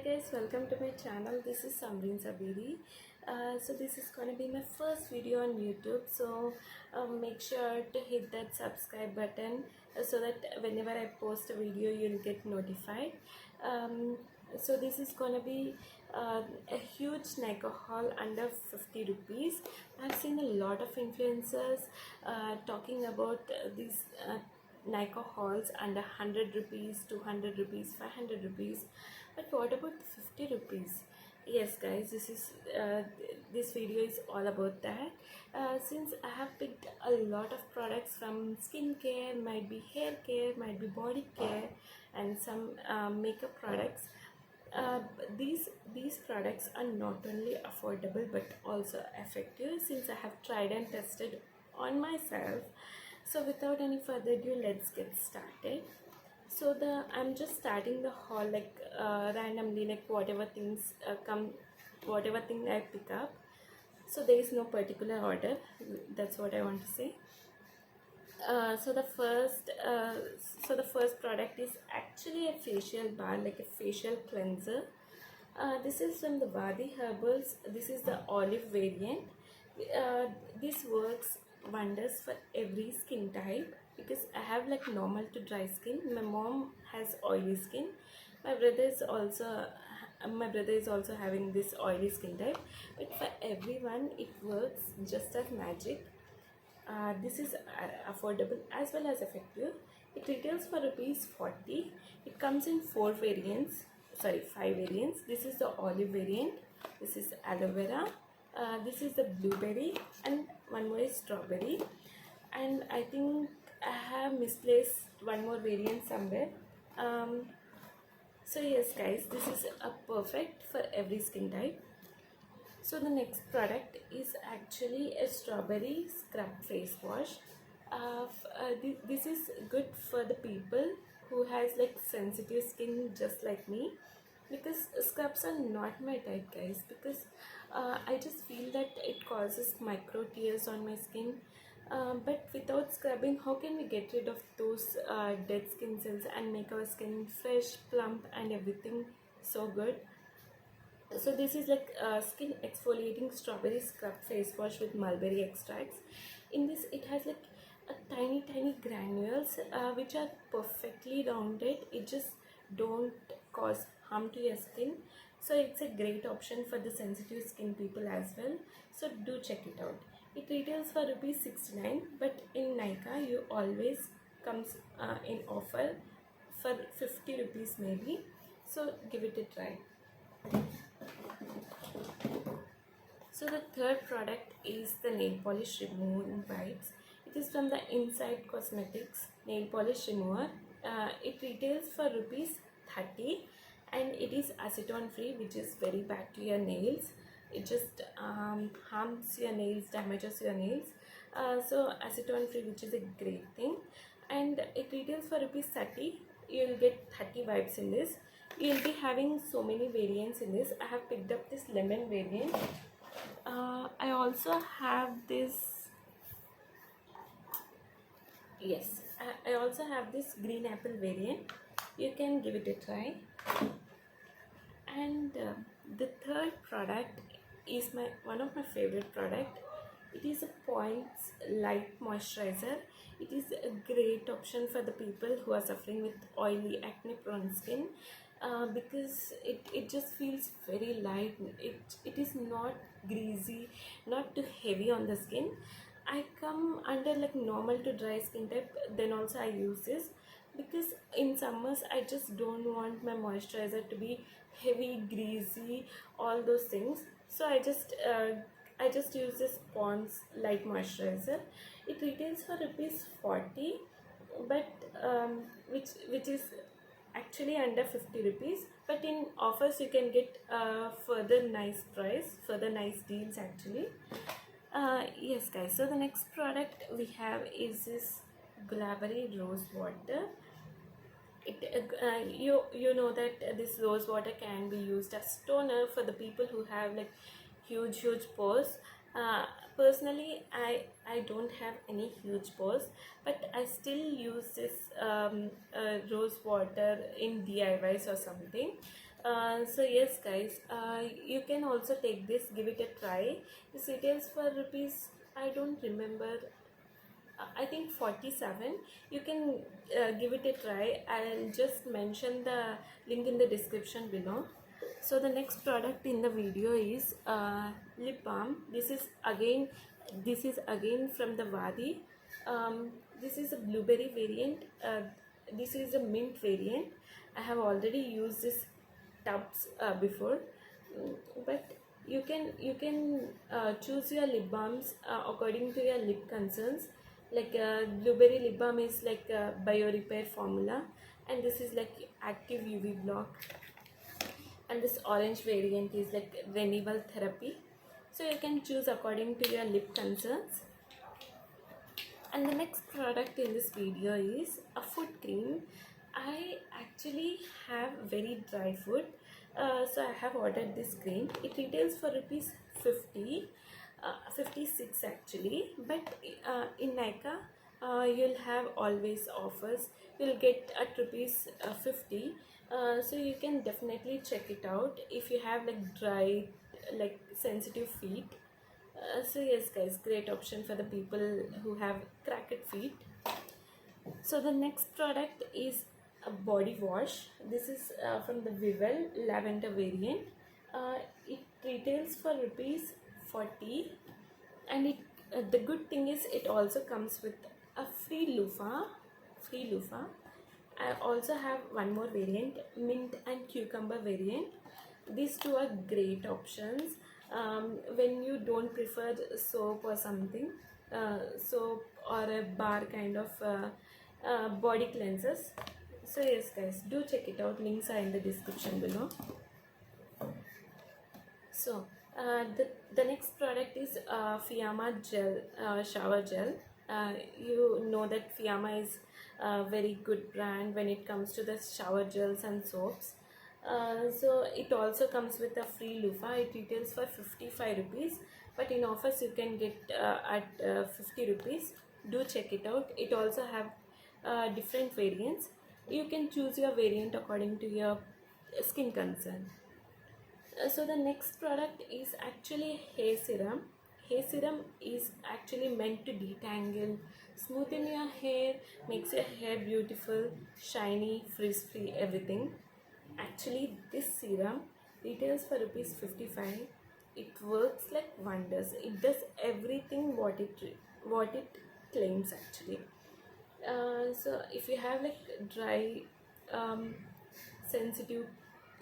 guys, welcome to my channel. This is Samreen Sabiri. So this is gonna be my first video on YouTube. So make sure to hit that subscribe button so that whenever I post a video, you'll get notified. So this is gonna be a huge Nika haul under 50 rupees. I've seen a lot of influencers talking about these Nika hauls under 100 rupees, 200 rupees, 500 rupees. But what about 50 rupees? Yes guys, this video is all about that. Since I have picked a lot of products from skincare, might be hair care, might be body care, and some makeup products. uh, these products are not only affordable but also effective, since I have tried and tested on myself. So without any further ado, let's get started. So I'm just starting the haul like randomly, like whatever things whatever thing I pick up. So there is no particular order, that's what I want to say. So the first product is actually a facial bar, like a facial cleanser. This is from the Vadi Herbals. This is the olive variant. This works wonders for every skin type, because I have like normal to dry skin. My mom has oily skin. My brother is also having this oily skin type. But for everyone, it works just as magic. This is affordable as well as effective. It retails for rupees 40. It comes in 5 variants. This is the olive variant, this is aloe vera, this is the blueberry, and one more is strawberry. And I think I have misplaced one more variant somewhere. So yes guys, this is a perfect for every skin type. So the next product is actually a strawberry scrub face wash. This is good for the people who has like sensitive skin just like me, because scrubs are not my type guys, because I just feel that it causes micro tears on my skin. But without scrubbing, how can we get rid of those dead skin cells and make our skin fresh, plump, and everything so good? So this is like skin exfoliating strawberry scrub face wash with mulberry extracts. In this, it has like a tiny granules which are perfectly rounded. It just don't cause harm to your skin. So it's a great option for the sensitive skin people as well. So do check it out. It retails for rupees 69, but in Nika you always comes in offer for 50 rupees maybe. So give it a try. So the third product is the nail polish removing wipes. It is from the Inside Cosmetics nail polish remover. It retails for rupees 30, and it is acetone free, which is very bad to your nails. It just harms your nails, damages your nails. So acetone free, which is a great thing, and it retails for rupees 30. You will get 30 wipes in this. You will be having so many variants in this. I have picked up this lemon variant. I also have this, yes, I also have this green apple variant. You can give it a try. And the third product is one of my favorite product. It is a Points Light Moisturizer. It is a great option for the people who are suffering with oily, acne prone skin, because it just feels very light. It is not greasy, not too heavy on the skin. I come under like normal to dry skin type, then also I use this, because in summers I just don't want my moisturizer to be heavy, greasy, all those things. So I just use this Pond's Light Moisturizer. It retails for rupees 40, but which is actually under 50 rupees, but in offers you can get further nice price, further nice deals actually. Yes guys, so the next product we have is this Gulabari Rose Water. You know that this rose water can be used as toner for the people who have like huge pores. Personally, I don't have any huge pores, but I still use this rose water in DIYs or something. So yes guys, you can also take this, give it a try. This retails for rupees, I don't remember, I think 47. You can give it a try. I'll just mention the link in the description below. So the next product in the video is lip balm. This is again from the Wadi. This is a blueberry variant. This is a mint variant. I have already used this tubs before. But you can choose your lip balms according to your lip concerns. Like blueberry lip balm is like a bio repair formula, and this is like active UV block, and this orange variant is like renewal therapy. So you can choose according to your lip concerns. And the next product in this video is a foot cream. I actually have very dry foot, so I have ordered this cream. It retails for rupees 50, 56 actually, but in Nykaa you'll have always offers. You'll get at rupees 50, so you can definitely check it out if you have like dry, like sensitive feet. So yes guys, great option for the people who have cracked feet. So the next product is a body wash. This is from the Vivel lavender variant. It retails for rupees 40, and the good thing is it also comes with a free loofah. I also have one more variant, mint and cucumber variant. These two are great options when you don't prefer soap or something, soap or a bar kind of body cleansers. So yes guys, do check it out, links are in the description below. So the next product is Fiyama gel, shower gel. You know that Fiyama is a very good brand when it comes to the shower gels and soaps. So it also comes with a free loofah. It retails for 55 rupees, but in offers you can get at 50 rupees. Do check it out. It also have different variants. You can choose your variant according to your skin concern. So the next product is actually hair serum. Hair serum is actually meant to detangle, smoothen your hair, makes your hair beautiful, shiny, frizz-free, everything. Actually, this serum retails for rupees 55. It works like wonders. It does everything what it claims actually. So if you have like dry, sensitive,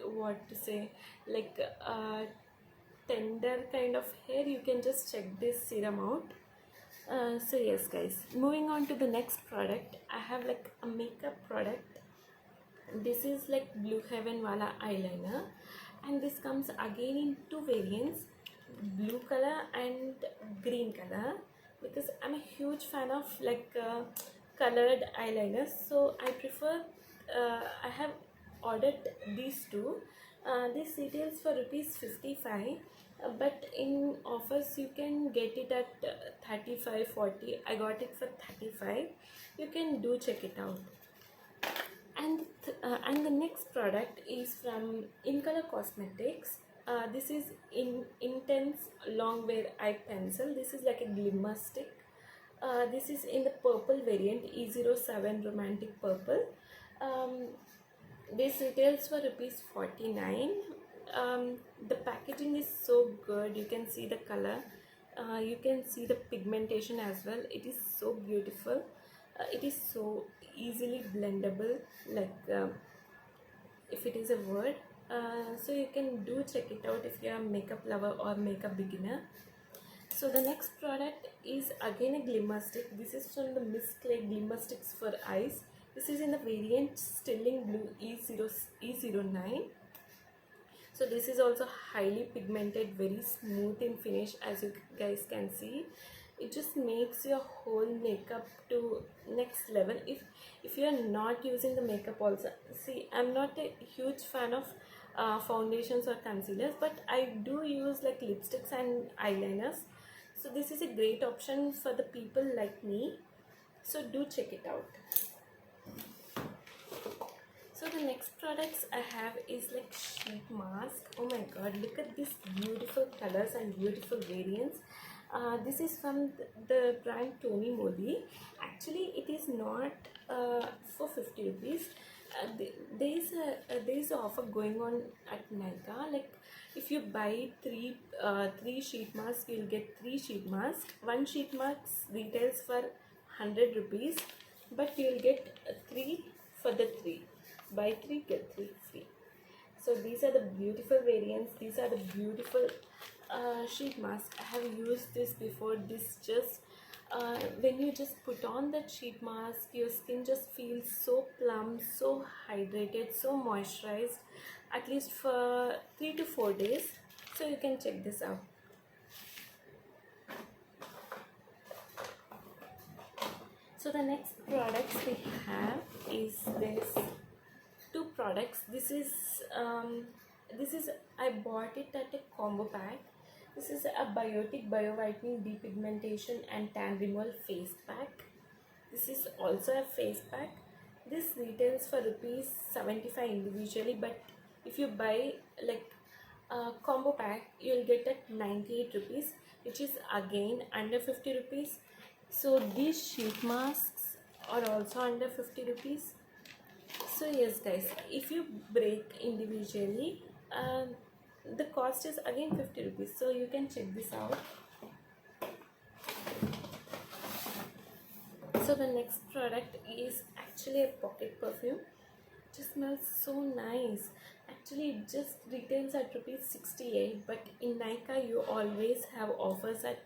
what to say, like tender kind of hair, you can just check this serum out. So yes guys, moving on to the next product, I have like a makeup product. This is like Blue Heaven Wala eyeliner, and this comes again in two variants, blue color and green color, because I'm a huge fan of like colored eyeliners, so I prefer I have ordered these two. This retails for rupees 55, but in offers you can get it at 35, 40. I got it for 35. You can do check it out. And the next product is from In Color Cosmetics. This is Intense Long Wear Eye Pencil. This is like a glimmer stick. This is in the purple variant, E07 Romantic Purple. Um, this retails for rupees 49. The packaging is so good. You can see the color. You can see the pigmentation as well. It is so beautiful. It is so easily blendable, like if it is a word. So you can do check it out if you are a makeup lover or makeup beginner. So the next product is again a glimmer stick. This is from the Miss Clay Glimmer Sticks for Eyes. This is in the variant Sterling Blue E09. So this is also highly pigmented, very smooth in finish, as you guys can see. It just makes your whole makeup to next level. If you are not using the makeup also, see, I'm not a huge fan of foundations or concealers, but I do use like lipsticks and eyeliners. So this is a great option for the people like me. So do check it out. So the next products I have is like sheet mask. Oh my god, look at these beautiful colors and beautiful variants. This is from the brand Tony Moly. Actually, it is not for 50 rupees. There is a offer going on at Nykaa. Like if you buy three sheet masks, you'll get 3 sheet masks. One sheet mask retails for 100 rupees, but you'll get 3 for the 3. Buy 3 get 3 free. So these are the beautiful variants. These are the beautiful sheet mask. I have used this before. This just when you just put on that sheet mask, your skin just feels so plump, so hydrated, so moisturized, at least for 3 to 4 days. So you can check this out. So the next products we have is this 2 products. This is I bought it at a combo pack. This is a biotic bio whitening depigmentation and tan removal face pack. This is also a face pack. This retails for rupees 75 individually, but if you buy like a combo pack, you'll get at 98 rupees, which is again under 50 rupees. So these sheet masks are also under 50 rupees. So yes guys, if you break individually, the cost is again 50 rupees. So you can check this out. So the next product is actually a pocket perfume. It just smells so nice. Actually it just retails at rupees 68, but in Nykaa you always have offers at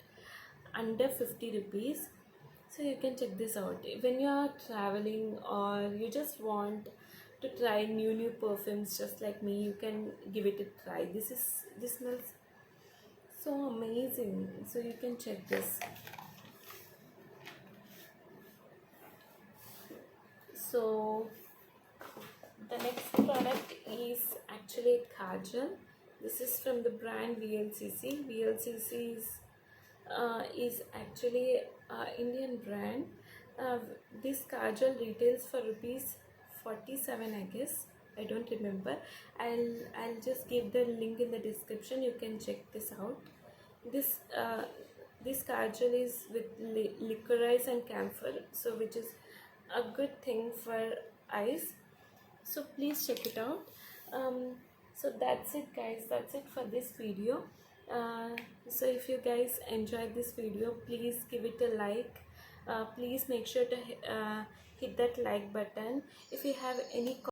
under 50 rupees. So you can check this out when you are traveling or you just want to try new perfumes just like me. You can give it a try. This smells so amazing. So you can check this. So the next product is actually kajal. This is from the brand VLCC. VLCC is actually Indian brand. This kajal retails for rupees 47, I guess. I don't remember. I'll just give the link in the description. You can check this out. This kajal is with licorice and camphor, so which is a good thing for eyes. So please check it out. So that's it guys, that's it for this video. So if you guys enjoyed this video, please give it a like. Please make sure to hit that like button. If you have any